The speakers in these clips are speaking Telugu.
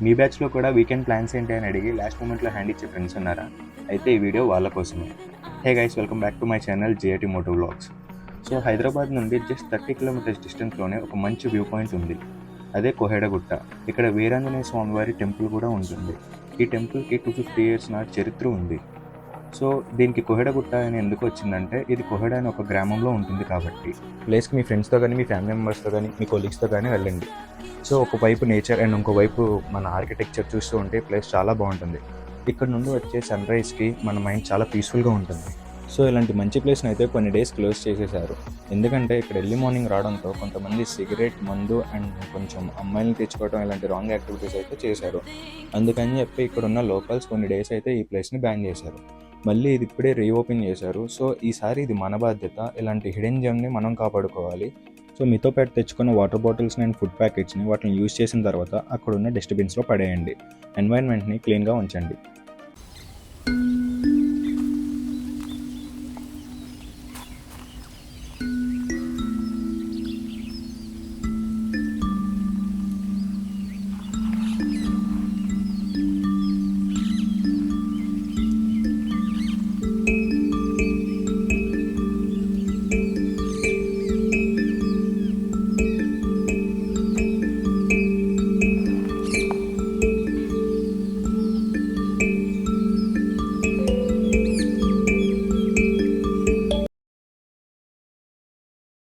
మీ బ్యాచ్లో కూడా వీకెండ్ ప్లాన్స్ ఏంటి అని అడిగి లాస్ట్ మూమెంట్లో హ్యాండ్ ఇచ్చే ఫ్రెండ్స్ ఉన్నారా? అయితే ఈ వీడియో వాళ్ళ కోసమే. Hey guys, welcome back to my channel GIT moto vlogs. So Hyderabad నుండి జస్ట్ 30 కిలోమీటర్స్ డిస్టెన్స్లోనే ఒక మంచి వ్యూ పాయింట్ ఉంది. అదే కోహెడగుట్ట. ఇక్కడ వీరాంజనేయ స్వామివారి టెంపుల్ కూడా ఉంటుంది. ఈ టెంపుల్కి 250 ఇయర్స్ నాటి చరిత్ర ఉంది. సో దీనికి కోహెడగుట్ట అని ఎందుకు వచ్చిందంటే, ఇది కోహెడ అని ఒక గ్రామంలో ఉంటుంది కాబట్టి. ప్లేస్కి మీ ఫ్రెండ్స్తో కానీ, మీ ఫ్యామిలీ మెంబర్స్తో కానీ, మీ కొలీగ్స్తో కానీ వెళ్ళండి. సో ఒకవైపు నేచర్ అండ్ ఇంకోవైపు మన ఆర్కిటెక్చర్ చూస్తూ ఉంటే ప్లేస్ చాలా బాగుంటుంది. ఇక్కడ నుండి వచ్చే సన్ రైజ్కి మన మైండ్ చాలా పీస్ఫుల్గా ఉంటుంది. సో ఇలాంటి మంచి ప్లేస్ని అయితే కొన్ని డేస్ క్లోజ్ చేసేసారు. ఎందుకంటే ఇక్కడ ఎర్లీ మార్నింగ్ రావడంతో కొంతమంది సిగరెట్, మందు అండ్ కొంచెం అమ్మాయిలను తెచ్చుకోవడం ఇలాంటి రాంగ్ యాక్టివిటీస్ అయితే చేశారు. అందుకని చెప్పి ఇక్కడ ఉన్న లోకల్స్ కొన్ని డేస్ అయితే ఈ ప్లేస్ని బ్యాన్ చేశారు. మళ్ళీ ఇది ఇప్పుడే రీఓపెన్ చేశారు. సో ఈసారి ఇది మన బాధ్యత. ఇలాంటి హిడెన్ జెమ్ని మనం కాపాడుకోవాలి. సో మీతో పాటు తెచ్చుకున్న వాటర్ బాటిల్స్ని అండ్ ఫుడ్ ప్యాకెట్స్ని వాటిని యూజ్ చేసిన తర్వాత అక్కడున్న డస్ట్బిన్స్లో పడేయండి. ఎన్వైర్న్మెంట్ని క్లీన్గా ఉంచండి.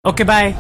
Okay, bye.